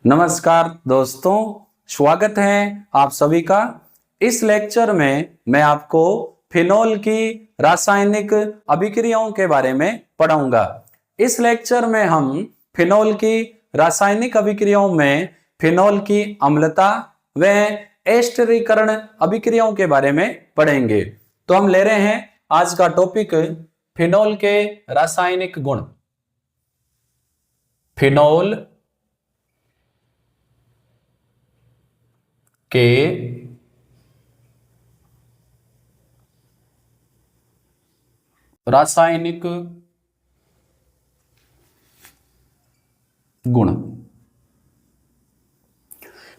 नमस्कार दोस्तों, स्वागत है आप सभी का। इस लेक्चर में मैं आपको फिनोल की रासायनिक अभिक्रियाओं के बारे में पढ़ाऊंगा। इस लेक्चर में हम फिनोल की रासायनिक अभिक्रियाओं में फिनोल की अम्लता व एस्टरीकरण अभिक्रियाओं के बारे में पढ़ेंगे। तो हम ले रहे हैं आज का टॉपिक फिनोल के रासायनिक गुण। फिनोल के रासायनिक गुण।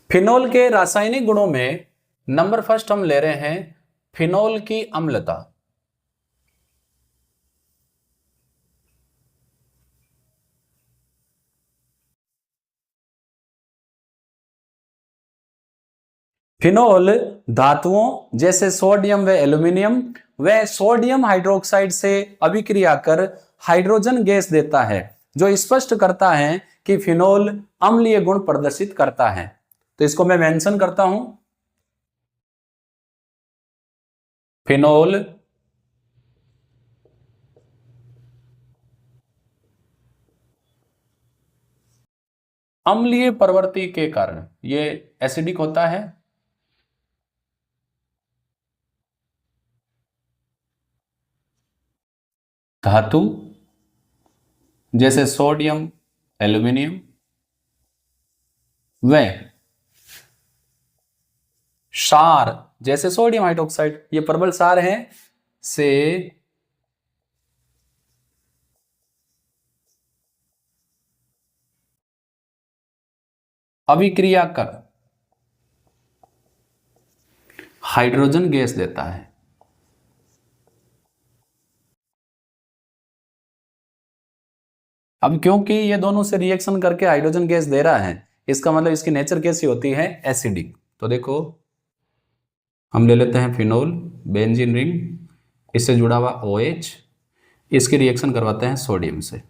फिनोल के रासायनिक गुणों में नंबर फर्स्ट हम ले रहे हैं फिनोल की अम्लता। फिनोल धातुओं जैसे सोडियम व एल्यूमिनियम व सोडियम हाइड्रोक्साइड से अभिक्रिया कर हाइड्रोजन गैस देता है, जो स्पष्ट करता है कि फिनोल अम्लीय गुण प्रदर्शित करता है। तो इसको मैं मेंशन करता हूं। फिनोल अम्लीय प्रवृत्ति के कारण ये एसिडिक होता है। धातु जैसे सोडियम एल्यूमिनियम व क्षार जैसे सोडियम हाइड्रोक्साइड, ये प्रबल क्षार है, से अभिक्रिया कर हाइड्रोजन गैस देता है। अब क्योंकि ये दोनों से रिएक्शन करके हाइड्रोजन गैस दे रहा है, इसका मतलब इसकी नेचर कैसी होती है? एसिडिक। तो देखो हम ले लेते हैं फिनोल, बेंजीन रिंग, इससे जुड़ा हुआ OH, इसकी रिएक्शन करवाते हैं सोडियम से।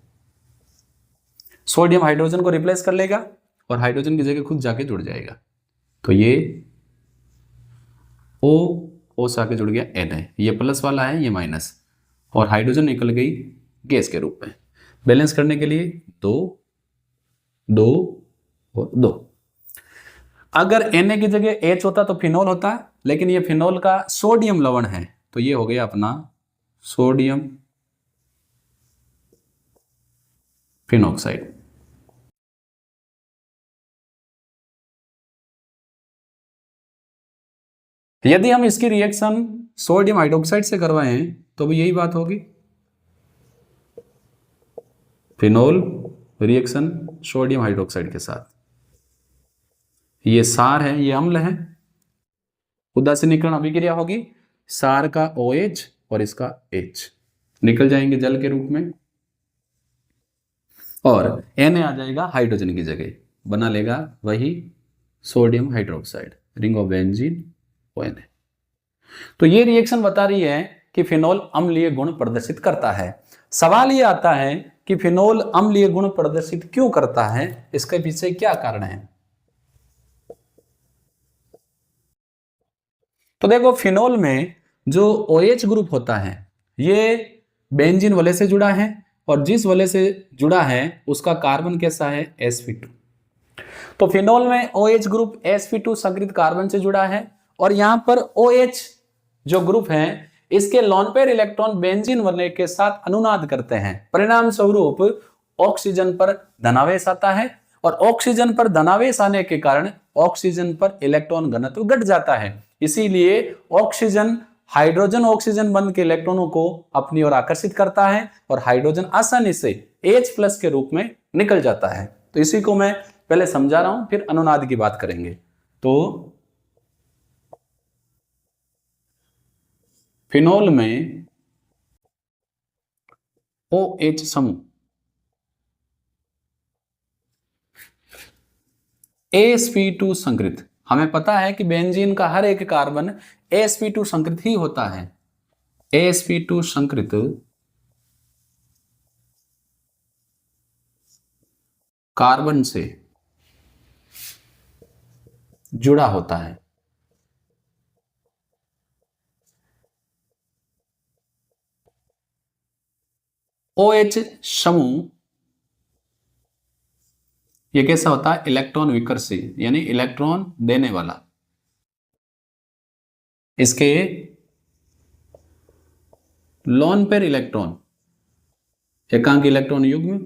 सोडियम हाइड्रोजन को रिप्लेस कर लेगा और हाइड्रोजन की जगह खुद जाके जुड़ जाएगा। तो ये O से आके जुड़ गया Na, ये प्लस वाला है, ये माइनस, और हाइड्रोजन निकल गई गैस के रूप में। बैलेंस करने के लिए 2 2 और 2। अगर Na की जगह H होता तो फिनोल होता, लेकिन ये फिनोल का सोडियम लवण है, तो ये हो गया अपना सोडियम फिनॉक्साइड। यदि हम इसकी रिएक्शन सोडियम हाइड्रोक्साइड से करवाएं तो भी यही बात होगी। फिनोल रिएक्शन सोडियम हाइड्रोक्साइड के साथ, ये सार है, ये अम्ल है, उदासीनीकरण अभिक्रिया होगी, सार का OH और इसका H निकल जाएंगे जल के रूप में, और Na आ जाएगा हाइड्रोजन की जगह, बना लेगा वही sodium hydroxide, ring of benzene ONa। तो ये रिएक्शन बता रही है कि फिनोल अम्लीय गुण प्रदर्शित करता है। सवाल ये आता है कि फिनोल अम्लीय गुण प्रदर्शित क्यों करता है, इसके पीछे क्या कारण है? तो देखो फिनोल में जो OH ग्रुप होता है ये बेंजीन वलय से जुड़ा है, और जिस वलय से जुड़ा है उसका कार्बन कैसा है? sp2। तो फिनोल में OH ग्रुप sp2 संकरित कार्बन से जुड़ा है, और यहां पर OH जो ग्रुप है इसके लोन पेयर इलेक्ट्रॉन बेंजीन वलय के साथ अनुनाद करते हैं। परिणाम स्वरूप ऑक्सीजन पर धनावेश आता है, और ऑक्सीजन पर धनावेश आने के कारण ऑक्सीजन पर इलेक्ट्रॉन घनत्व घट जाता है। इसीलिए ऑक्सीजन हाइड्रोजन ऑक्सीजन बंध के इलेक्ट्रॉनों को अपनी ओर आकर्षित करता है, और हाइड्रोजन आसानी से H+ के रूप में निकल जाता है। तो इसी को मैं पहले समझा रहा हूं, फिर अनुनाद की बात करेंगे। तो फिनोल में OH समूह sp2 संकरित, हमें पता है कि बेंजीन का हर एक कार्बन sp2 संकरित ही होता है। sp2 संकरित कार्बन से जुड़ा होता है। OH समूह ये कैसा होता है? इलेक्ट्रॉन विकर्षी, यानी इलेक्ट्रॉन देने वाला। इसके लोन पेयर इलेक्ट्रॉन, एकांक इलेक्ट्रॉन युग्म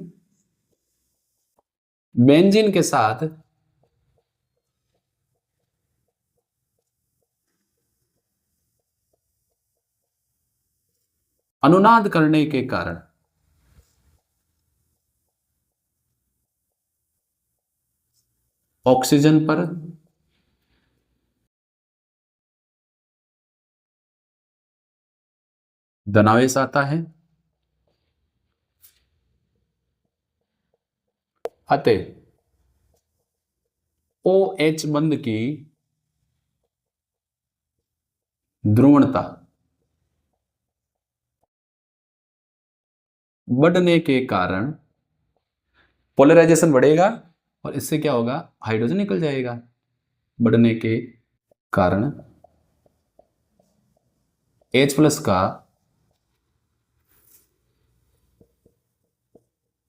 बेंजीन के साथ अनुनाद करने के कारण ऑक्सीजन पर धनावेश आता है, अतः OH बंध की ध्रुवणता बढ़ने के कारण पोलराइजेशन बढ़ेगा और इससे क्या होगा? हाइड्रोजन निकल जाएगा। बढ़ने के कारण H+ का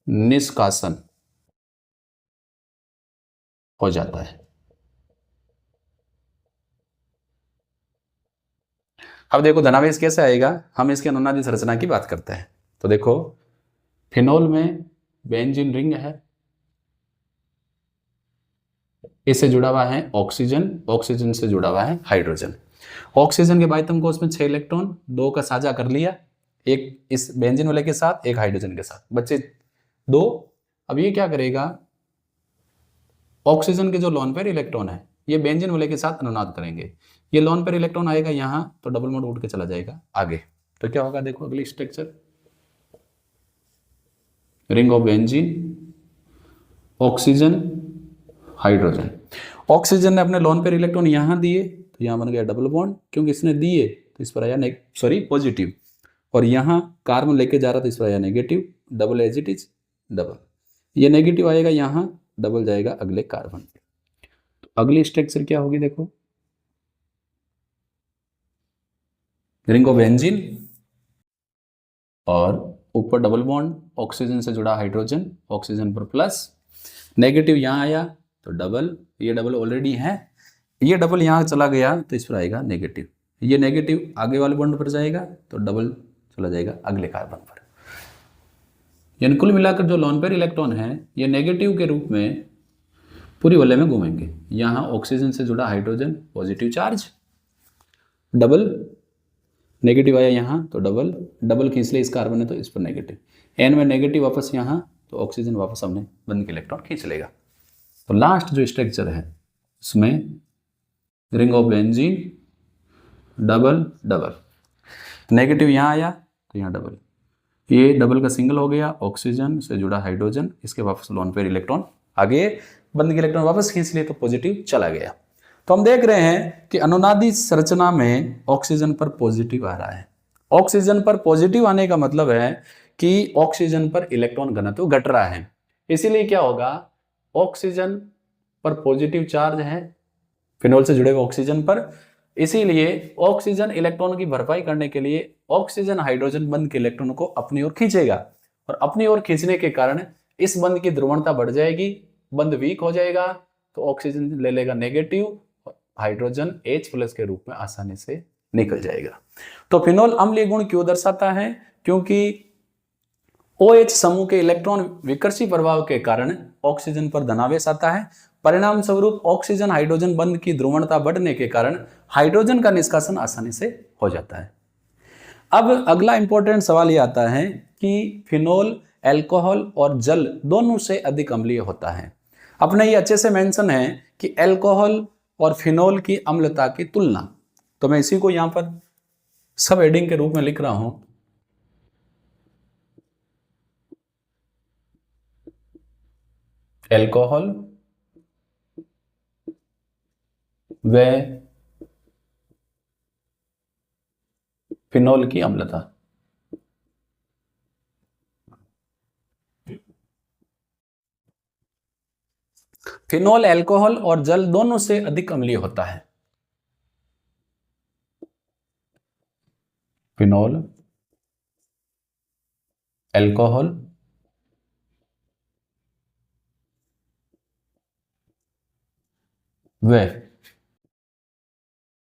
निष्कासन हो जाता है। अब देखो धनावेश कैसे आएगा, हम इसके अनुनादी संरचना की बात करते हैं। तो देखो फिनोल में बेंजीन रिंग है, इससे जुड़ा हुआ है ऑक्सीजन, ऑक्सीजन से जुड़ा हुआ है हाइड्रोजन। ऑक्सीजन के बाध्यम कोष में 6 इलेक्ट्रॉन, 2 का साझा कर लिया, एक इस बेंजीन वाले के साथ, एक हाइड्रोजन के साथ, बच्चे 2। अब ये क्या करेगा? ऑक्सीजन के जो लोन पेयर इलेक्ट्रॉन है ये बेंजीन वाले के साथ अनुनाद करेंगे। ये लोन पेयर इलेक्ट्रॉन आएगा यहां, तो डबल बॉन्ड उठ के चला जाएगा आगे। तो क्या होगा? देखो अगली structure, ring of benzene, oxygen, hydrogen. Oxygen ने अपने लोन पेयर इलेक्ट्रॉन यहां दिए, तो यहां बन गया डबल बॉन्ड, क्योंकि इसने दिए तो इस पर आया पॉजिटिव, और यहां कार्बन लेके जा रहा तो इस पर आया negative, double as it is double. ये नेगेटिव आएगा यहां, डबल जाएगा अगले कार्बन पे। तो अगली स्ट्रक्चर क्या होगी? देखो रिंग ऑफ बेंजीन और ऊपर डबल बॉन्ड, ऑक्सीजन से जुड़ा हाइड्रोजन, ऑक्सीजन पर प्लस, नेगेटिव यहां आया तो डबल, ये डबल ऑलरेडी है, ये डबल यहां चला गया तो इस पर आएगा नेगेटिव, ये नेगेटिव आगे वाले बॉन्ड पर जाएगा तो डबल चला जाएगा अगले कार्बन पर। यानी कुल मिलाकर जो लोन पेयर इलेक्ट्रॉन है ये नेगेटिव के रूप में पूरी वलय में घूमेंगे। यहां ऑक्सीजन से जुड़ा hydrogen positive charge, double, negative आया यहाँ तो डबल, डबल खींच ले इस कार्बन है तो इस पर नेगेटिव, एन में नेगेटिव वापस यहाँ, तो ऑक्सीजन वापस हमने बंद के इलेक्ट्रॉन खींच लेगा। तो लास्ट जो स्ट्रक्चर है उसमें ring of benzene, double double, negative यहाँ आया तो यहाँ डबल, ये डबल का सिंगल हो गया, ऑक्सीजन से जुड़ा हाइड्रोजन, इसके वापस लोन पेयर इलेक्ट्रॉन आगे, बंद के इलेक्ट्रॉन वापस खींच लिए तो पॉजिटिव चला गया। तो हम देख रहे हैं कि अनुनादी संरचना में ऑक्सीजन पर पॉजिटिव आ रहा है। ऑक्सीजन पर पॉजिटिव आने का मतलब है कि ऑक्सीजन पर इलेक्ट्रॉन घनत्व घट रहा है, इसीलिए क्या होगा? ऑक्सीजन पर पॉजिटिव चार्ज है फिनोल से जुड़े हुए ऑक्सीजन पर, इसीलिए ऑक्सीजन इलेक्ट्रॉन की भरपाई करने के लिए ऑक्सीजन हाइड्रोजन बंध के इलेक्ट्रॉन को अपनी ओर खींचेगा, और अपनी ओर खींचने के कारण इस बंध की ध्रुवणता बढ़ जाएगी, बंध वीक हो जाएगा, तो ऑक्सीजन ले लेगा नेगेटिव, हाइड्रोजन H+ के रूप में आसानी से निकल जाएगा। तो फिनोल अम्लीय गुण क्यों दर्शाता है? क्योंकि OH समूह के इलेक्ट्रॉन विकर्षी प्रभाव के कारण ऑक्सीजन पर धनावेश आता है, परिणाम स्वरूप ऑक्सीजन हाइड्रोजन बंध की ध्रुवणता बढ़ने के कारण हाइड्रोजन का निष्कासन आसानी से हो जाता है। अब अगला इंपॉर्टेंट सवाल ये आता है कि फिनोल अल्कोहल और जल दोनों से अधिक अम्लीय होता है। अपने ये अच्छे से मेंशन है कि अल्कोहल और फिनोल की अम्लता की तुलना, तो मैं इसी को यहां पर सब हेडिंग के रूप में लिख रहा हूं, अल्कोहल व फिनोल की अम्लता। फिनोल अल्कोहल और जल दोनों से अधिक अम्लीय होता है। फिनोल अल्कोहल व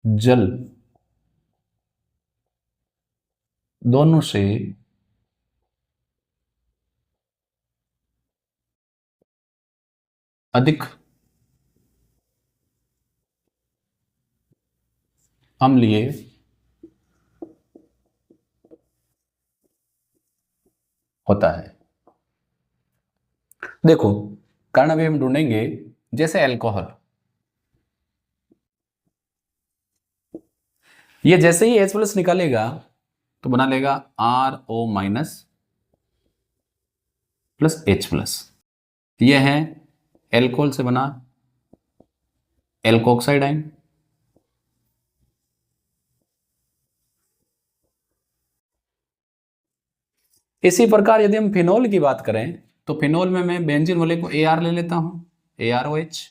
जल दोनों से अधिक अम्लीय होता है। देखो कारण अभी हम ढूंढेंगे, जैसे अल्कोहल, ये जैसे ही H+ निकालेगा तो बना लेगा RO- प्लस H+। यह है एल्कोहल से बना एल्कोक्साइड आयन। इसी प्रकार यदि हम फिनोल की बात करें तो फिनोल में मैं बेंजीन वाले को AR ले लेता हूं, AROH।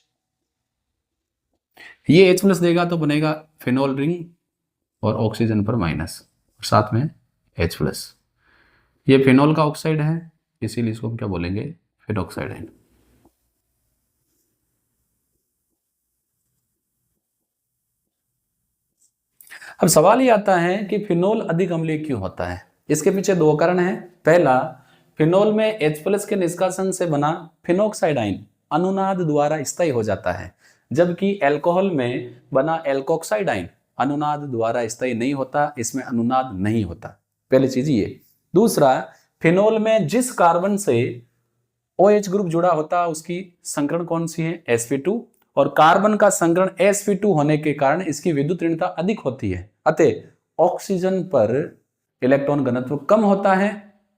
ये H+ देगा तो बनेगा फिनोल रिंग और ऑक्सीजन पर माइनस, साथ में H+। ये फिनोल का ऑक्साइड है, इसीलिए इसको हम क्या बोलेंगे, फिनोक्साइड आयन। अब सवाल ये आता है कि फिनोल अधिक अम्लीय क्यों होता है। इसके पीछे दो कारण हैं। पहला, फिनोल में H+ के निष्कासन से बना फिनोक्साइड आयन अनुनाद द्वारा स्थायी हो जाता है, जबकि अल्कोहल में बना एल्कोक्साइड आयन अनुनाद द्वारा स्थायी नहीं होता, इसमें अनुनाद नहीं होता। पहली चीज ये। दूसरा, फिनोल में जिस कार्बन से OH ग्रुप जुड़ा होता है उसकी संकरण कौन सी है, sp2, और कार्बन का संकरण sp2 होने के कारण इसकी विद्युत ऋणता अधिक होती है, अतः ऑक्सीजन पर इलेक्ट्रॉन घनत्व कम होता है,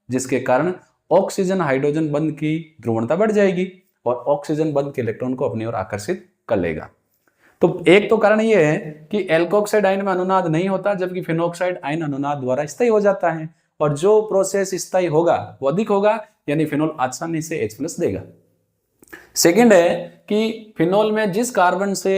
जिसके कारण ऑक्सीजन हाइड्रोजन बंध की ध्रुवणता बढ़ जाएगी और ऑक्सीजन बंध के इलेक्ट्रॉन को अपनी ओर आकर्षित कर लेगा। तो एक तो कारण यह है कि एल्कोक्साइड आयन में अनुनाद नहीं होता, जबकि फिनोक्साइड आयन अनुनाद द्वारा स्थायी हो जाता है, और जो प्रोसेस स्थायी होगा वो अधिक होगा, यानी फिनोल आसानी से H+ देगा। सेकंड है कि फिनोल में जिस कार्बन से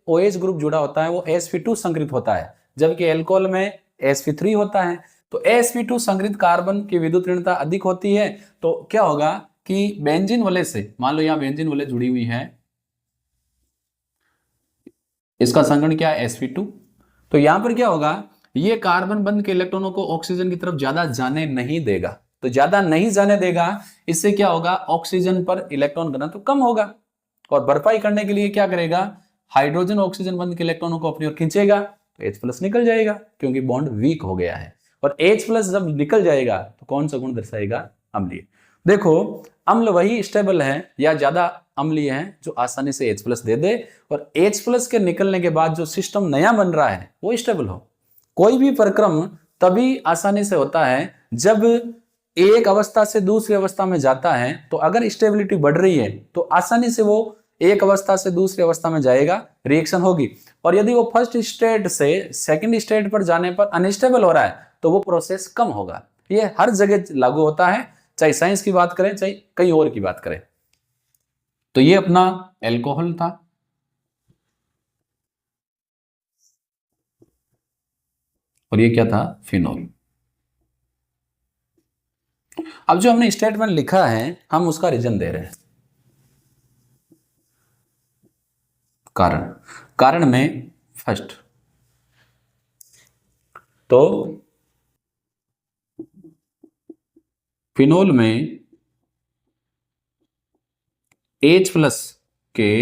OH ग्रुप जुड़ा होता है वो sp2 संकृत होता है, जबकि अल्कोहल में sp3 होता है। तो sp2 संकृत कार्बन की विद्युत ऋणता अधिक होती है, तो क्या होगा कि बेंजीन वलय से, मान लो यहां बेंजीन वलय जुड़ी हुई है, इसका संगठन क्या है, sp2। तो यहां पर क्या होगा, ये कार्बन बंध के इलेक्ट्रॉनों को ऑक्सीजन की तरफ ज्यादा जाने नहीं देगा। तो ज्यादा नहीं जाने देगा, इससे क्या होगा, ऑक्सीजन पर इलेक्ट्रॉन घनत्व तो कम होगा, और भरपाई करने के लिए क्या करेगा, हाइड्रोजन ऑक्सीजन बंध के इलेक्ट्रॉनों को अपनी ओर खींचेगा, तो H+ निकल जाएगा क्योंकि बॉन्ड वीक हो गया है। और H+ जब निकल जाएगा तो कौन सा गुण दर्शाएगा, अम्लीय। देखो अम्ल वही स्टेबल है या ज्यादा अम्लीय है जो आसानी से H+ दे दे, और H+ के निकलने के बाद जो सिस्टम नया बन रहा है वो स्टेबल हो। कोई भी प्रक्रम तभी आसानी से होता है जब एक अवस्था से दूसरी अवस्था में जाता है, तो अगर स्टेबिलिटी बढ़ रही है तो आसानी से वो एक अवस्था से दूसरी अवस्था में जाएगा, रिएक्शन होगी। और यदि वो फर्स्ट स्टेट से सेकंड स्टेट पर जाने पर अनस्टेबल हो रहा है तो वो प्रोसेस कम होगा। ये हर जगह लागू होता है, चाहे साइंस की बात करें चाहे कहीं और की बात करें। तो ये अपना एल्कोहल था, और ये क्या था, फिनोल। अब जो हमने स्टेटमेंट लिखा है हम उसका रीजन दे रहे हैं। कारण, कारण में फर्स्ट तो फिनोल में H+ के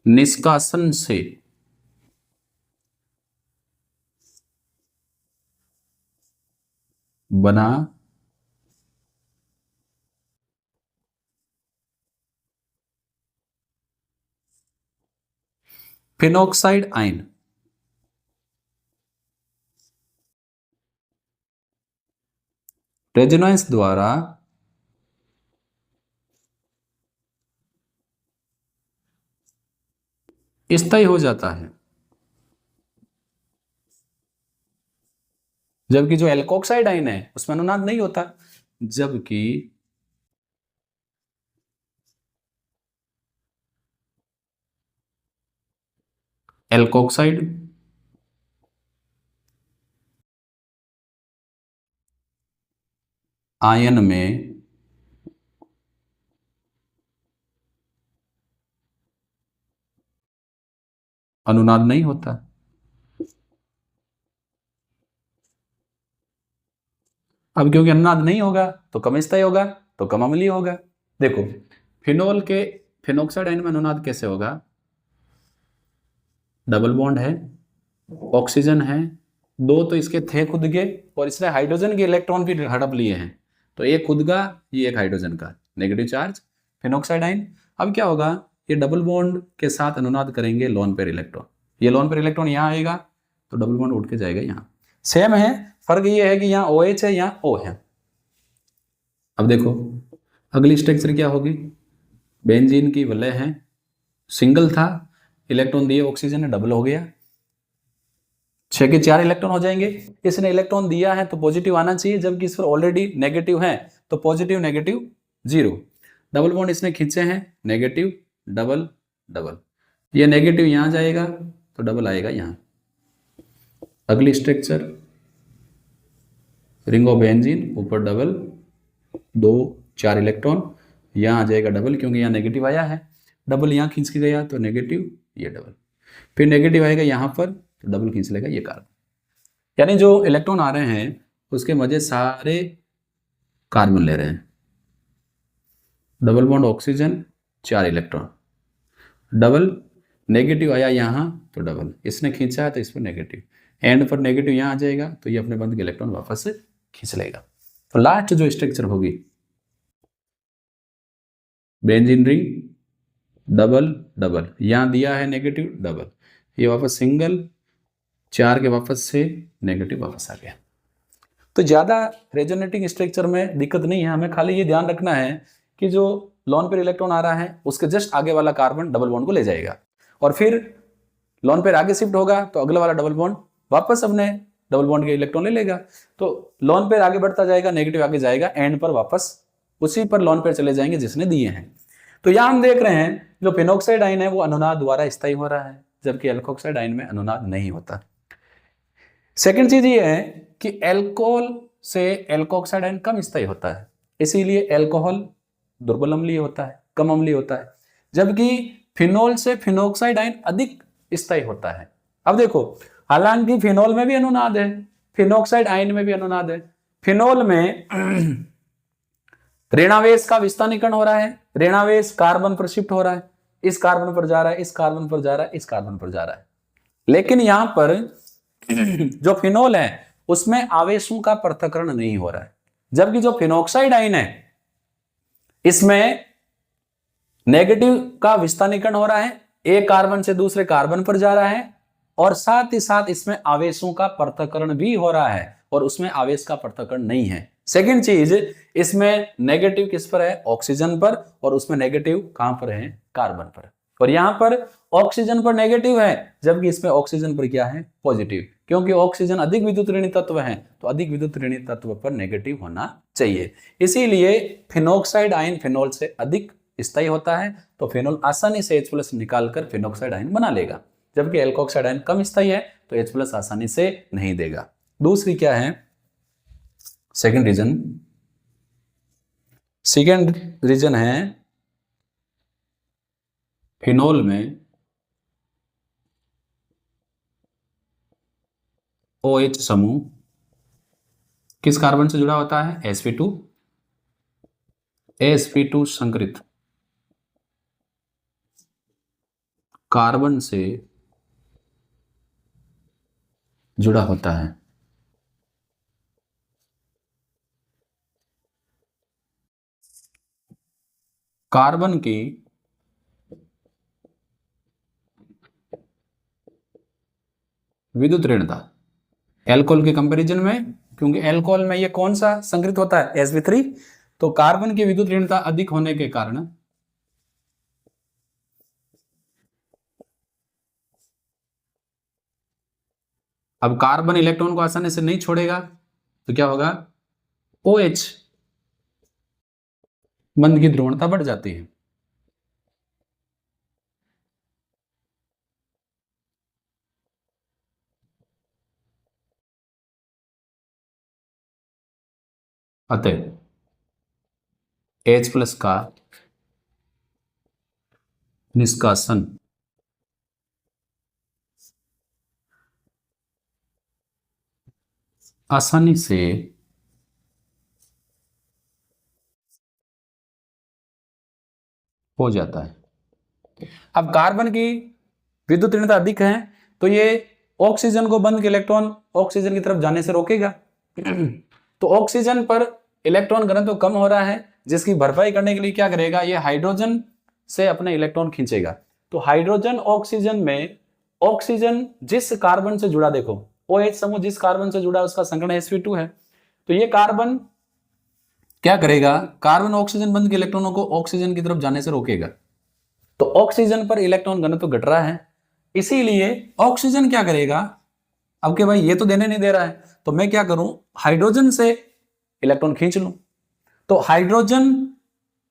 निष्कासन से बना फिनोक्साइड आयन रेजोनेंस द्वारा स्थायी हो जाता है, जबकि जो एल्कोक्साइड आयन है उसमें अनुनाद नहीं होता। जबकि एल्कोक्साइड, आयन में अनुनाद नहीं होता। अब क्योंकि अनुनाद नहीं होगा तो कम स्थायी होगा, तो कम अम्लीय होगा। देखो फिनोल के फिनोक्साइड आयन में अनुनाद कैसे होगा? डबल बॉन्ड है, ऑक्सीजन है, दो तो इसके थे खुद के, और इसने हाइड्रोजन के इलेक्ट्रॉन भी हड़प लिए हैं, तो एक खुद का, ये एक हाइड्रोजन का, नेगेटिव चार्ज फिनोक्साइड आयन। अब क्या होगा, ये डबल बॉन्ड के साथ अनुनाद करेंगे लोन पेयर इलेक्ट्रॉन, ये लोन पेयर इलेक्ट्रॉन यहाँ आएगा तो डबल बॉन्ड उठ के जाएगा यहाँ। सेम है, फर्क ये है कि यहाँ OH है, यहाँ O है। अब देखो अगली स्ट्रक्चर क्या होगी, बेंजीन की वलय है, सिंगल था, इलेक्ट्रॉन दिए ऑक्सीजन ने, डबल हो गया, 6 के 4 इलेक्ट्रॉन हो जाएंगे। इसने इलेक्ट्रॉन दिया है तो पॉजिटिव आना चाहिए, जबकि इस पर ऑलरेडी नेगेटिव है, तो पॉजिटिव नेगेटिव 0। डबल बॉन्ड इसने खींचे हैं, नेगेटिव डबल डबल, ये नेगेटिव यहां जाएगा तो डबल आएगा यहां। अगली स्ट्रक्चर रिंग ऑफ बेंजीन, ऊपर डबल, 2 4 इलेक्ट्रॉन, यहां आ जाएगा डबल क्योंकि यहाँ नेगेटिव आया है, डबल यहाँ खींच के गया तो नेगेटिव, ये डबल, फिर नेगेटिव आएगा यहाँ पर तो डबल खींच लेगा ये कार्बन। यानी जो इलेक्ट्रॉन आ रहे हैं उसके मजे सारे कार्बन ले रहे हैं। Double bond oxygen, 4 electron, double, negative आया यहाँ तो डबल, इसने खींचा है तो इस पर नेगेटिव, एंड पर नेगेटिव यहाँ आ जाएगा तो ये अपने बंद के इलेक्ट्रॉन वापस से खींच लेगा। तो लास्ट जो स्ट्रक्चर होगी, बेंजीन रिंग, डबल डबल, यहाँ दिया है नेगेटिव डबल, ये वापस सिंगल, 4 के वापस से नेगेटिव वापस आ गया। तो ज़्यादा रेजोनेटिंग स्ट्रक्चर में दिक्कत नहीं है, हमें खाली ये ध्यान रखना है कि जो लोन पेयर इलेक्ट्रॉन आ रहा है उसके जस्ट आगे वाला कार्बन डबल बॉन्ड को ले जाएगा, और फिर लोन पेयर आगे शिफ्ट होगा तो अगला वाला डबल बॉन्ड वापस अपने डबल बॉन्ड के इलेक्ट्रॉन ले लेगा। तो लोन पेयर आगे बढ़ता जाएगा, नेगेटिव आगे जाएगा, एंड पर वापस उसी पर लोन पेयर चले जाएंगे जिसने दिए हैं। तो यहां हम देख रहे हैं जो फिनोक्साइड आयन है वो अनुनाद द्वारा स्थायी हो रहा है, जबकि एल्कोक्साइड आयन में अनुनाद नहीं होता। सेकेंड चीज ये है कि एल्कोहल से एल्कोक्साइड आयन कम स्थायी होता है, इसीलिए एल्कोहल दुर्बल अम्लीय होता है, कम अम्लीय होता है, जबकि फिनोल से फिनोक्साइड आयन अधिक स्थायी होता है। अब देखो हालांकि फिनोल में भी अनुनाद है, फिनोक्साइड आयन में भी अनुनाद है। फिनोल में ऋणावेश का विस्थानीकरण हो रहा है, ऋणावेश कार्बन पर शिफ्ट हो रहा है, इस कार्बन पर जा रहा है, इस कार्बन पर जा रहा है, इस कार्बन पर जा रहा है। लेकिन यहां पर जो फिनोल है उसमें आवेशों का पृथक्करण नहीं हो रहा है, जबकि जो फिनोक्साइड आयन है इसमें नेगेटिव का विस्थानीकरण हो रहा है, एक कार्बन से दूसरे कार्बन पर जा रहा है, और साथ ही साथ इसमें आवेशों का पृथक्करण भी हो रहा है, और उसमें आवेश का पृथक्करण नहीं है। सेकेंड चीज, इसमें नेगेटिव किस पर है, ऑक्सीजन पर, और उसमें नेगेटिव कहां पर है, कार्बन पर, और यहां पर ऑक्सीजन पर नेगेटिव है, जबकि इसमें ऑक्सीजन पर क्या है, पॉजिटिव, क्योंकि ऑक्सीजन अधिक विद्युत ऋणी तत्व है, तो अधिक विद्युत ऋणी तत्व पर नेगेटिव होना चाहिए। इसीलिए फिनोक्साइड आयन फिनोल से अधिक स्थायी होता है, तो फिनोल आसानी से H+ निकालकर फिनोक्साइड आयन बना लेगा, जबकि एल्कोक्साइड आयन कम स्थायी है तो H+ आसानी से नहीं देगा। दूसरी क्या है, सेकेंड रीजन है फिनोल में OH समूह किस कार्बन से जुड़ा होता है, sp2 संकरित कार्बन से जुड़ा होता है। कार्बन की विद्युत ऋणता एल्कोहल के कंपैरिजन में, क्योंकि एल्कोहल में ये कौन सा संकरित होता है, sp3, तो कार्बन की विद्युत ऋणता अधिक होने के कारण अब कार्बन इलेक्ट्रॉन को आसानी से नहीं छोड़ेगा, तो क्या होगा, OH बंध की ध्रुवणता बढ़ जाती है। अतः H प्लस का निष्कासन आसानी से हो जाता है। अब कार्बन की विद्युत ऋणता अधिक है तो ये ऑक्सीजन को बंद के इलेक्ट्रॉन ऑक्सीजन की तरफ जाने से रोकेगा। तो ऑक्सीजन पर इलेक्ट्रॉन घनत्व कम हो रहा है, जिसकी भरपाई करने के लिए क्या करेगा, ये हाइड्रोजन से अपने इलेक्ट्रॉन खींचेगा। तो हाइड्रोजन ऑक्सीजन में ऑक्सीजन जिस कार्बन से जुड़ा, देखो OH समूह जिस कार्बन से जुड़ा उसका संकरण sp2 है, तो ये कार्बन क्या करेगा, कार्बन ऑक्सीजन बंद के इलेक्ट्रॉनों को ऑक्सीजन की तरफ जाने से रोकेगा। तो ऑक्सीजन पर इलेक्ट्रॉन घनत्व घट रहा है, इसीलिए ऑक्सीजन क्या करेगा, अब के भाई ये तो देने नहीं दे रहा है तो मैं क्या करूं, हाइड्रोजन से इलेक्ट्रॉन खींच लूं। तो हाइड्रोजन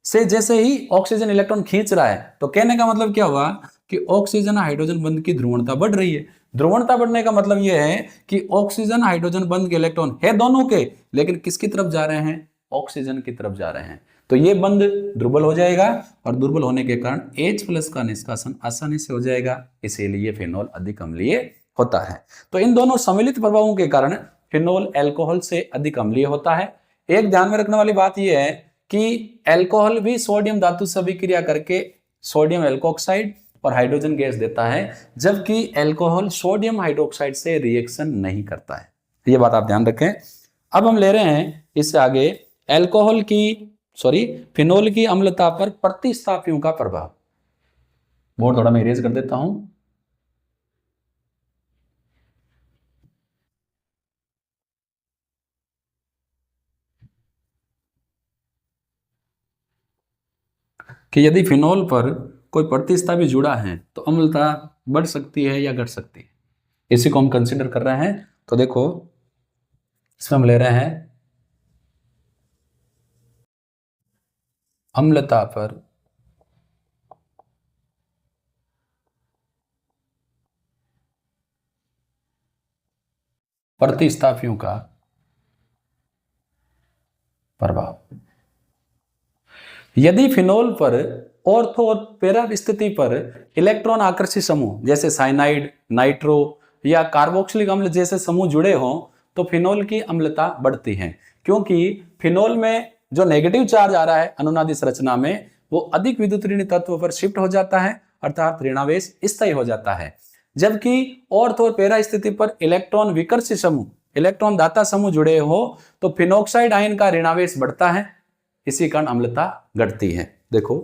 से जैसे ही ऑक्सीजन इलेक्ट्रॉन खींच रहा है तो कहने का मतलब क्या हुआ कि ऑक्सीजन हाइड्रोजन बंध की ध्रुवणता बढ़ रही है। ध्रुवणता बढ़ने का मतलब यह है कि ऑक्सीजन हाइड्रोजन बंध के इलेक्ट्रॉन है दोनों के, लेकिन किसकी तरफ जा रहे हैं, ऑक्सीजन की तरफ जा रहे हैं। तो ये बंध दुर्बल हो जाएगा और दुर्बल होने के कारण H प्लस का निष्कासन आसानी से हो जाएगा, इसीलिए फिनोल अधिक अम्लीय होता है। तो इन दोनों सम्मिलित प्रभावों के कारण फिनोल अल्कोहल से अधिक अम्लीय होता है। एक ध्यान में रखने वाली बात यह है कि अल्कोहल भी सोडियम धातु से अभिक्रिया करके सोडियम एल्कोक्साइड और हाइड्रोजन गैस देता है, जबकि अल्कोहल सोडियम हाइड्रोक्साइड से रिएक्शन नहीं करता है। ये बात आप ध्यान रखें। अब हम ले रहे हैं इससे आगे फिनोल की अम्लता पर प्रतिस्थापियों का प्रभाव। बोर्ड थोड़ा मैं इरेज कर देता हूं। कि यदि फिनोल पर कोई प्रतिस्थापी जुड़ा है तो अम्लता बढ़ सकती है या घट सकती है, इसी को हम कंसीडर कर रहे हैं। तो देखो इसमें हम ले रहे हैं अम्लता पर प्रतिस्थापियों का प्रभाव। यदि फिनोल पर ऑर्थो और पैरा स्थिति पर इलेक्ट्रॉन आकर्षी समूह जैसे साइनाइड, नाइट्रो या कार्बोक्सिलिक अम्ल जैसे समूह जुड़े हों तो फिनोल की अम्लता बढ़ती है, क्योंकि फिनोल में जो नेगेटिव चार्ज आ रहा है अनुनादी संरचना में वो अधिक विद्युत ऋण तत्व पर शिफ्ट हो जाता है, अर्थात ऋणावेश स्थायी हो जाता है। जबकि ऑर्थो और पैरा स्थिति पर इलेक्ट्रॉन विकर्षी समूह, इलेक्ट्रॉन दाता समूह जुड़े हो तो फिनोक्साइड आयन का ऋणावेश बढ़ता है, इसी कारण अम्लता घटती है। देखो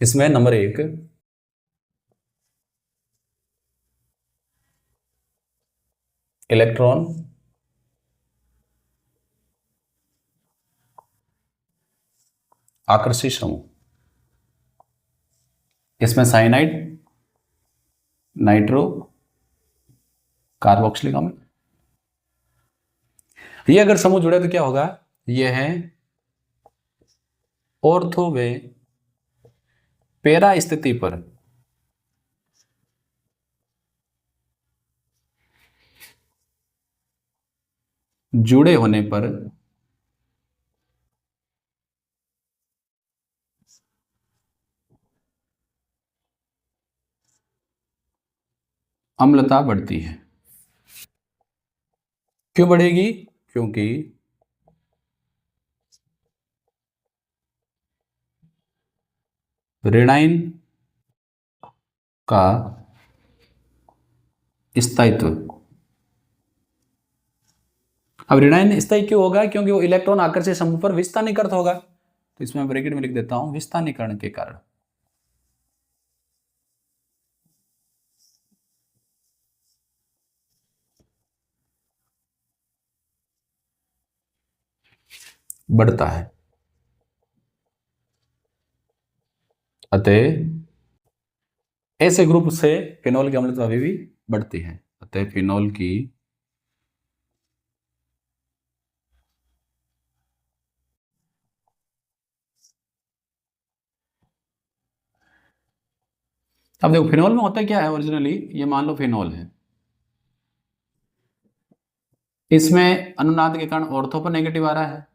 इसमें नंबर 1 इलेक्ट्रॉन आकर्षी समूह, इसमें साइनाइड, नाइट्रो, कार्बोक्सिलिक अम्ल, ये अगर समूह जुड़े तो क्या होगा, ये है ऑर्थो व पैरा स्थिति पर जुड़े होने पर अम्लता बढ़ती है। क्यों बढ़ेगी, क्योंकि ऋणायन का स्थायित्व। अब ऋणायन स्थायी क्यों होगा, क्योंकि वो इलेक्ट्रॉन आकर्षित समूह पर विस्थानीकृत होगा। तो इसमें ब्रैकेट में लिख देता हूं विस्थानीकरण के कारण। बढ़ता है, अतः ऐसे ग्रुप से फिनोल की अम्लता अभी भी बढ़ती है। अतः फिनोल की अब देखो फिनोल में होता क्या है, ओरिजिनली ये मान लो फिनोल है, इसमें अनुनाद के कारण ऑर्थो पर नेगेटिव आ रहा है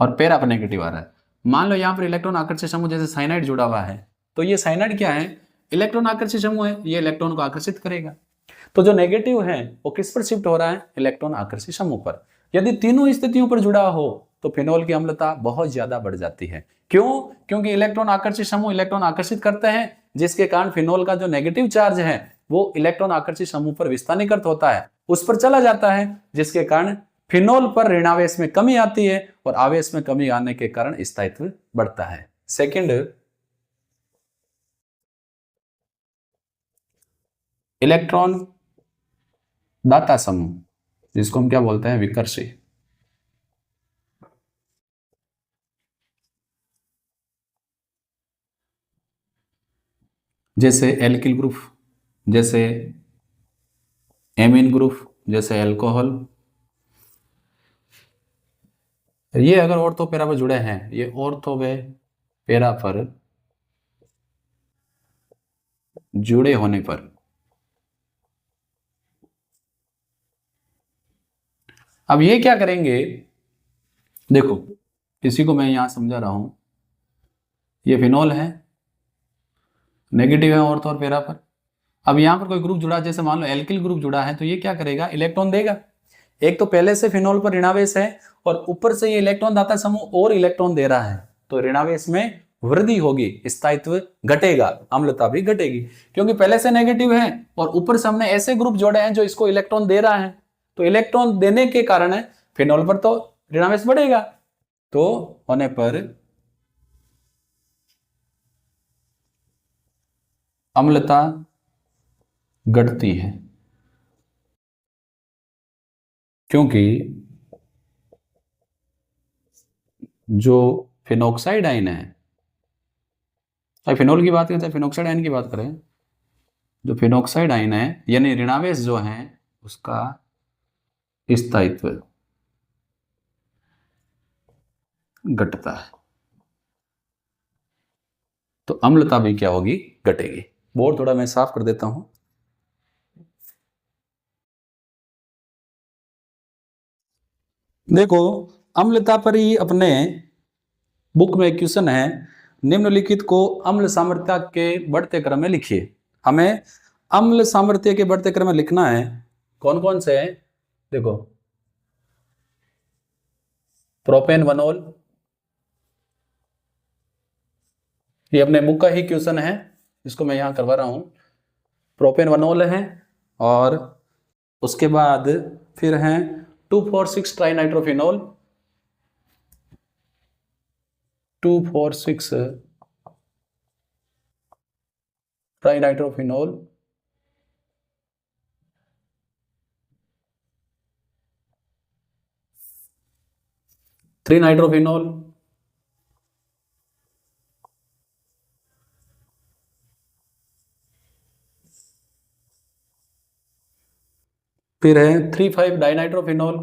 और पैरा पर नेगेटिव आ रहा है। मान लो यहाँ पर इलेक्ट्रॉन आकर्षित समूह जैसे साइनाइड जुड़ा हुआ है, तो ये साइनाइड क्या है, इलेक्ट्रॉन आकर्षित समूह है, ये इलेक्ट्रॉन को आकर्षित करेगा। तो जो नेगेटिव है वो किस पर शिफ्ट हो रहा है, इलेक्ट्रॉन आकर्षित समूह पर। यदि तीनों स्थितियों पर जुड़ा हो तो फिनोल की अम्लता बहुत ज्यादा बढ़ जाती है। क्यों? क्योंकि इलेक्ट्रॉन आकर्षित समूह इलेक्ट्रॉन आकर्षित करते हैं, जिसके कारण फिनोल का जो नेगेटिव चार्ज है वो इलेक्ट्रॉन आकर्षित समूह पर विस्थानीकृत होता है, उस पर चला जाता है, जिसके कारण फिनोल पर ऋणावेश में कमी आती है और आवेश में कमी आने के कारण स्थायित्व बढ़ता है। सेकंड, इलेक्ट्रॉन दाता समूह, जिसको हम क्या बोलते हैं, विकर्षी। जैसे एल्किल ग्रुप, जैसे एमीन ग्रुप, जैसे अल्कोहल, ये अगर ऑर्थो पैरा पर जुड़े हैं, ये ऑर्थो व पैरा पर जुड़े होने पर अब ये क्या करेंगे, देखो इसी को मैं यहां समझा रहा हूं, ये फिनोल है, नेगेटिव है ऑर्थो और पैरा पर। अब यहां पर कोई ग्रुप जुड़ा, जैसे मान लो एल्किल ग्रुप जुड़ा है, तो ये क्या करेगा, इलेक्ट्रॉन देगा। एक तो पहले से फिनोल पर ऋणावेश है और ऊपर से ये इलेक्ट्रॉन दाता समूह और इलेक्ट्रॉन दे रहा है, तो ऋणावेश में वृद्धि होगी, स्थायित्व घटेगा, अम्लता भी घटेगी, क्योंकि पहले से नेगेटिव है और ऊपर से हमने ऐसे ग्रुप जोड़े हैं जो इसको इलेक्ट्रॉन दे रहा है, तो इलेक्ट्रॉन देने के कारण फिनोल पर तो ऋणावेश बढ़ेगा, तो होने पर अम्लता घटती है, क्योंकि जो फिनोक्साइड आयन है, फिनोल की बात करें चाहे फिनोक्साइड आयन की बात करें, जो फिनोक्साइड आयन है यानी ऋणावेश जो है उसका स्थायित्व घटता है, तो अम्लता भी क्या होगी, घटेगी। बोर्ड थोड़ा मैं साफ कर देता हूं। देखो अम्लता पर ही अपने बुक में क्वेश्चन है, निम्नलिखित को अम्ल सामर्थ्य के बढ़ते क्रम में लिखिए। हमें अम्ल सामर्थ्य के बढ़ते क्रम में लिखना है, कौन कौन से है, देखो प्रोपेन वनोल, ये अपने बुक का ही क्वेश्चन है, इसको मैं यहां करवा रहा हूं। प्रोपेन वनोल है, और उसके बाद फिर हैं 2,4,6 ट्राइनाइट्रोफिनोल, 2,4,6 ट्राइनाइट्रोफिनोल, थ्री नाइट्रोफिनोल, फिर है 3,5 डाइनाइट्रोफिनोल,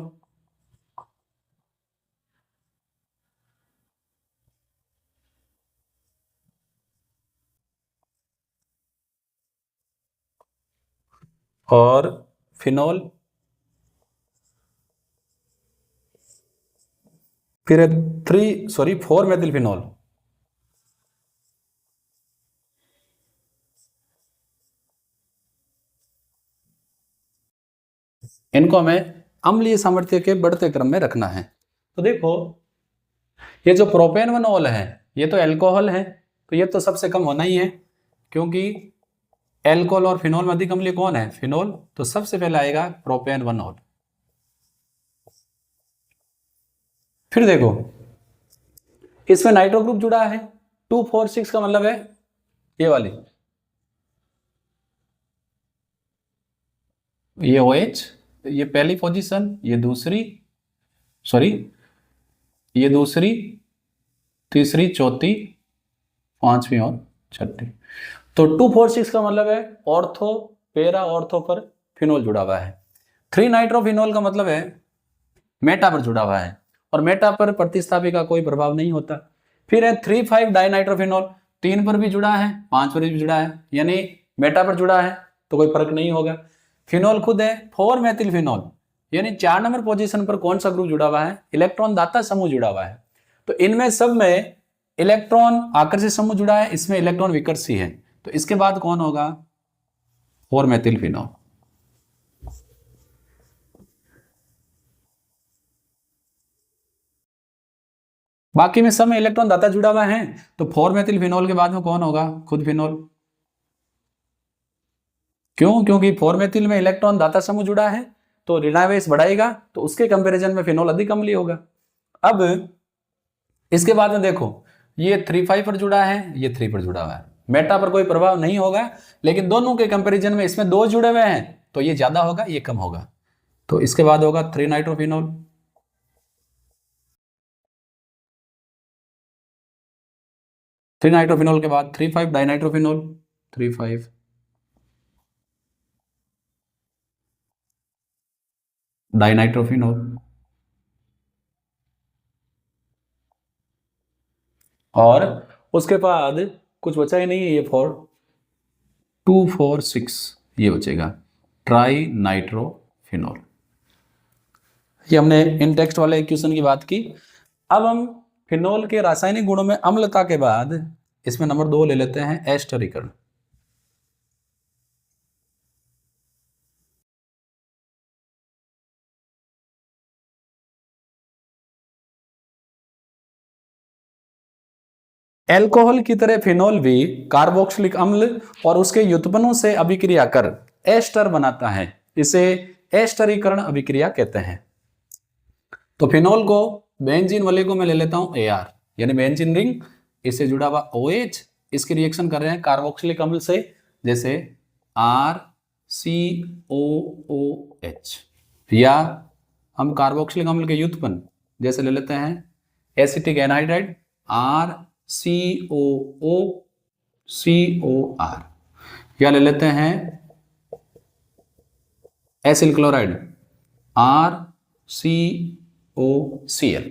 और फिनोल, फिर है 4 मेथिलफिनोल। इनको हमें अम्लीय सामर्थ्य के बढ़ते क्रम में रखना है। तो देखो ये जो प्रोपेन वनोल है ये तो एल्कोहल है, तो ये तो सबसे कम होना ही है, क्योंकि एल्कोहल और फिनोल में अधिक अम्लीय कौन है, फिनोल, तो सबसे पहले आएगा प्रोपेन वनोल। फिर देखो इसमें नाइट्रो ग्रुप जुड़ा है, 2,4,6 का मतलब है ये वाली, ये OH, ये पहली पोजीशन, ये दूसरी, सॉरी ये दूसरी, तीसरी, चौथी, पांचवी और छठी, तो 2,4,6 का मतलब है ऑर्थो पैरा ऑर्थो पर फिनोल जुड़ा हुआ है। 3 नाइट्रोफिनोल का मतलब है मेटा पर जुड़ा हुआ है, और मेटा पर प्रतिस्थापी का कोई प्रभाव नहीं होता। फिर है 3,5 डाइनाइट्रोफिनोल, 3 पर भी जुड़ा है, 5 पर भी जुड़ा है, यानी मेटा पर जुड़ा है तो कोई फर्क नहीं होगा। फिनोल खुद है 4 मेथिलफिनोल, यानी 4 नंबर पोजीशन पर कौन सा ग्रुप जुड़ा हुआ है, इलेक्ट्रॉन दाता समूह जुड़ा हुआ है। तो इनमें सब में इलेक्ट्रॉन आकर्षित समूह जुड़ा है, इसमें इलेक्ट्रॉन विकर्षी है, तो इसके बाद कौन होगा? 4 मेथिल फिनॉल। बाकी में सब में इलेक्ट्रॉन दाता जुड़ा हुआ है, तो 4 मेथिल फिनॉल के बाद में कौन होगा? खुद फिनॉल। क्यों? क्योंकि 4 मेथिल में इलेक्ट्रॉन दाता समूह जुड़ा है, तो ऋणावेश बढ़ाएगा, तो उसके कंपैरिजन में फिनॉल अधिक अम्लीय होगा। अब इसके बाद में देखो, ये 3,5 पर जुड़ा है, ये 3 पर जुड़ा हुआ है, मेटा पर कोई प्रभाव नहीं होगा, लेकिन दोनों के कंपैरिजन में इसमें 2 जुड़े हुए हैं, तो ये ज्यादा होगा, ये कम होगा। तो इसके बाद होगा 3 नाइट्रोफिनॉल। थ्री नाइट्रोफिनॉल के बाद 3,5 डाइनाइट्रोफिनॉल, 3,5 डाइनाइट्रोफिनॉल, और उसके बाद कुछ बचा ही नहीं है, ये 2, 4, 6 ये बचेगा ट्राई नाइट्रोफिनॉल। ये हमने इन टेक्स्ट वाले इक्वेशन की बात की। अब हम फिनॉल के रासायनिक गुणों में अम्लता के बाद इसमें नंबर 2 ले लेते हैं, एस्टरीकरण। एल्कोहल की तरह फिनॉल भी कार्बोक्सिलिक अम्ल और उसके व्युत्पन्नों से अभिक्रिया कर एस्टर बनाता है, इसे एस्टरीकरण अभिक्रिया कहते हैं। तो फिनॉल को बेंजीन वाले को मैं ले लेता हूं Ar, यानी बेंजीन रिंग, इससे जुड़ा हुआ OH, इसकी रिएक्शन कर रहे हैं कार्बोक्सिलिक अम्ल से, जैसे RCOOH, या हम कार्बोक्सिलिक अम्ल के व्युत्पन्न जैसे ले लेते हैं एसिटिक एनहाइड्राइड RCOOCOR, या ले लेते हैं एसिल क्लोराइड RCOCl।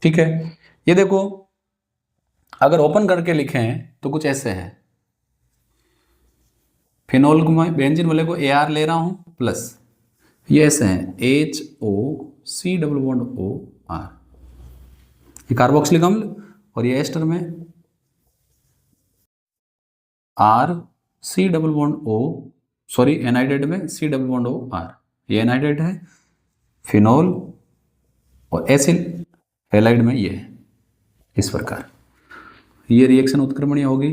ठीक है, ये देखो अगर ओपन करके लिखें तो कुछ ऐसे है, फिनॉल को मैं बेंजीन वाले को Ar ले रहा हूं प्लस, ये ऐसे हैं HOC_OR, ये कार्बोक्सिलिक अम्ल, और ये एस्टर में RC_O, सॉरी एनाइड्राइड में C_OR, ये एनाइड्राइड है, फिनॉल, और एसिल हैलाइड में ये है। इस प्रकार ये रिएक्शन उत्क्रमणीय होगी,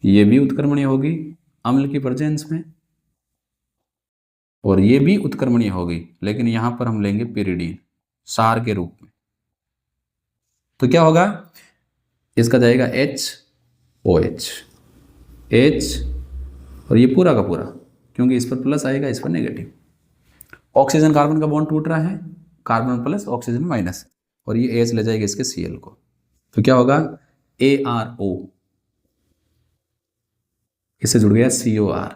ये भी उत्क्रमणीय होगी अम्ल की प्रेजेंस में, और ये भी उत्क्रमणीय होगी, लेकिन यहां पर हम लेंगे पिरिडीन सार के रूप में। तो क्या होगा? इसका जाएगा HOH, H, और ये पूरा का पूरा, क्योंकि इस पर प्लस आएगा, इस पर नेगेटिव। ऑक्सीजन कार्बन का बॉन्ड टूट रहा है, कार्बन प्लस ऑक्सीजन माइनस, और ये H ले जाएगा इसके Cl को, तो क्या होगा? ARO, इससे जुड़ गया COR,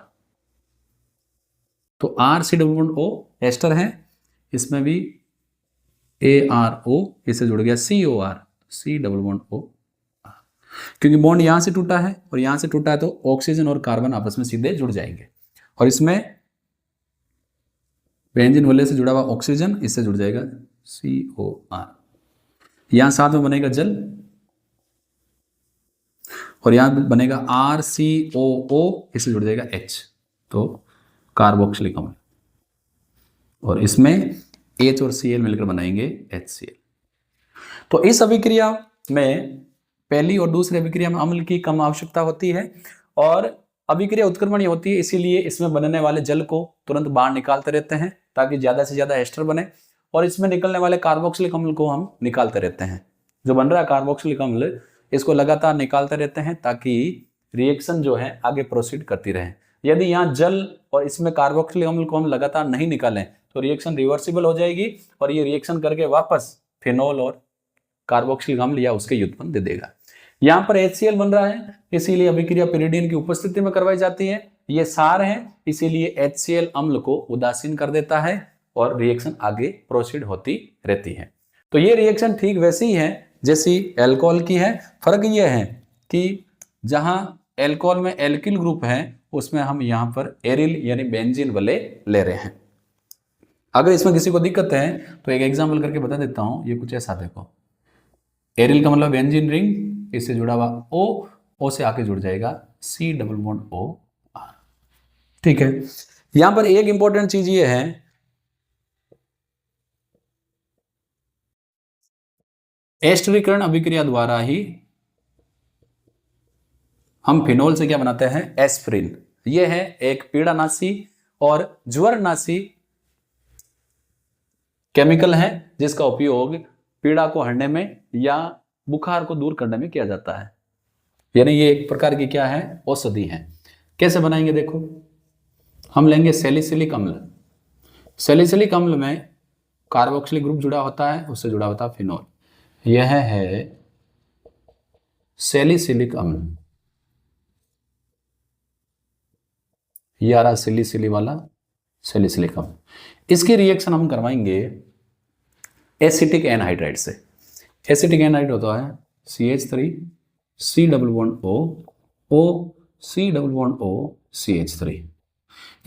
तो RC_O एस्टर है, इसमें भी ARO, इससे जुड़ गया COR, C_O, क्योंकि बॉन्ड यहां से टूटा है और यहां से टूटा है, तो ऑक्सीजन और कार्बन आपस में सीधे जुड़ जाएंगे, और इसमें बेंजीन वाले से जुड़ा हुआ ऑक्सीजन इससे जुड़ जाएगा COR, यहां साथ में बनेगा जल, और यहां बनेगा RCOO, इससे जुड़ जाएगा H, तो कार्बोक्सिलिक अम्ल, और इसमें H और Cl मिलकर बनाएंगे HCl। तो इस अभिक्रिया में पहली और दूसरी अभिक्रिया में अम्ल की कम आवश्यकता होती है, और अभिक्रिया उत्क्रमणीय होती है, इसीलिए इसमें बनने वाले जल को तुरंत बाहर निकालते रहते हैं ताकि ज्यादा से ज्यादा एस्टर बने, और इसमें निकलने वाले कार्बोक्सिलिक अम्ल को हम निकालते रहते हैं। जो बन रहा है कार्बोक्सिलिक अम्ल, इसको लगातार निकालते रहते हैं ताकि रिएक्शन जो है आगे प्रोसीड करती रहे। यदि यहाँ जल और इसमें कार्बोक्सिलिक अम्ल को हम लगातार नहीं निकालें तो रिएक्शन रिवर्सिबल हो जाएगी, और ये रिएक्शन करके वापस फिनॉल और कार्बोक्सिलिक अम्ल या उसके व्युत्पन्न दे देगा। यहाँ पर HCl बन रहा है, इसीलिए अभिक्रिया पिरिडीन की उपस्थिति में करवाई जाती है। ये सार है, इसीलिए HCl अम्ल को उदासीन कर देता है और रिएक्शन आगे प्रोसीड होती रहती है। तो ये रिएक्शन ठीक वैसी ही है जैसी एल्कोहल की है। फर्क ये है कि जहां एल्कोहल में एल्किल ग्रुप है, उसमें हम यहाँ पर एरिल यानी बेंजीन वाले ले रहे हैं। अगर इसमें किसी को दिक्कत है तो एक एग्जाम्पल करके बता देता हूं। ये कुछ ऐसा देखो, एरिल का मतलब बेंजीन रिंग, इससे जुड़ा हुआ ओ से आके जुड़ जाएगा C double bond O R। ठीक है, यहां पर एक इंपॉर्टेंट चीज ये है, एस्टरीकरण अभिक्रिया द्वारा ही हम फिनोल से क्या बनाते हैं, एस्पिरिन। यह है एक पीड़ानाशी और ज्वरनाशी केमिकल है जिसका उपयोग पीड़ा को हरने में या बुखार को दूर करने में किया जाता है। यानी ये एक प्रकार की क्या है, औषधि है। कैसे बनाएंगे देखो, हम लेंगे सैलिसिलिक अम्ल। सैलिसिलिक अम्ल में कार्बोक्सिलिक ग्रुप जुड़ा होता है, उससे जुड़ा होता है फिनोल। यह है सैलिसिलिक अम्ल, ये आ रहा सिली वाला सैलिसिलिक अम्ल। इसकी रिएक्शन हम करवाएंगे एसिटिक एनहाइड्राइड से। एसिटिक एनहाइड्राइड होता है CH3 C double bond O C double bond O CH3,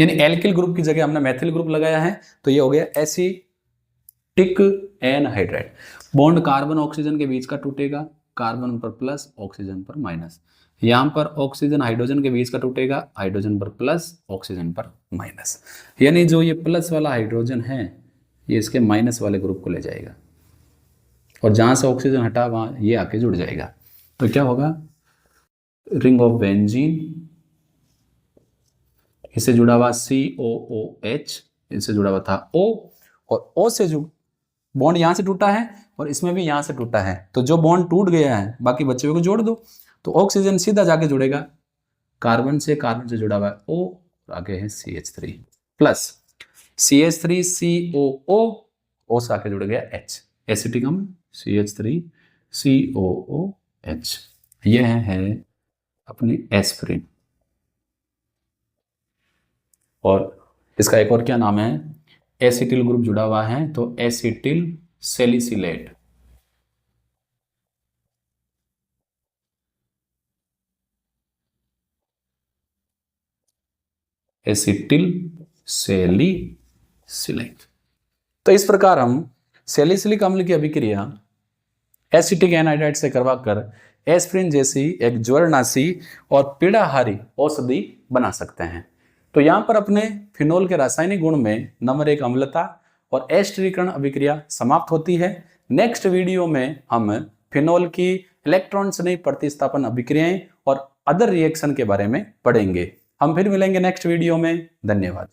यानी एल्किल ग्रुप की जगह हमने मेथिल ग्रुप लगाया है, तो ये हो गया acetic anhydride. Bond carbon oxygen के बीच का टूटेगा, कार्बन पर प्लस ऑक्सीजन पर माइनस। यहां पर ऑक्सीजन हाइड्रोजन के बीच का टूटेगा, हाइड्रोजन पर प्लस ऑक्सीजन पर माइनस। यानी जो ये प्लस वाला हाइड्रोजन है ये इसके माइनस वाले ग्रुप को ले जाएगा और जहां से ऑक्सीजन हटा वहां ये आके जुड़ जाएगा। तो क्या होगा, रिंग ऑफ बेंजीन, इससे जुड़ा हुआ COOH, इससे जुड़ा हुआ था O, और O से जो बॉन्ड यहां से टूटा है और इसमें भी यहां से टूटा है, तो जो बॉन्ड टूट गया है बाकी बच्चे को जोड़ दो, तो ऑक्सीजन सीधा जाके जुड़ेगा कार्बन से जुड़ा हुआ है O, आगे है CH3 plus CH3 COO, O से आके जुड़ गया H, एसिटिक अम्ल CH3 COOH। यह है अपनी एस्पिरिन। और इसका एक और क्या नाम है, एसिटिल ग्रुप जुड़ा हुआ है तो एसिटिल सैलिसिलेट। Acetyl salicylate. तो इस प्रकार हम सैलिसिलिक अम्ल की अभिक्रिया एसिटिक एनहाइड्राइड से करवाकर एस्पिरिन जैसी एक ज्वरनाशी और पीड़ाहारी औषधि बना सकते हैं। तो यहां पर अपने फिनोल के रासायनिक गुण में नंबर 1 अम्लता और एस्टरीकरण अभिक्रिया समाप्त होती है। नेक्स्ट वीडियो में हम फिनोल की इलेक्ट्रॉन स्नेह प्रतिस्थापन अभिक्रियाएं और अदर रिएक्शन के बारे में पढ़ेंगे। हम फिर मिलेंगे नेक्स्ट वीडियो में। धन्यवाद।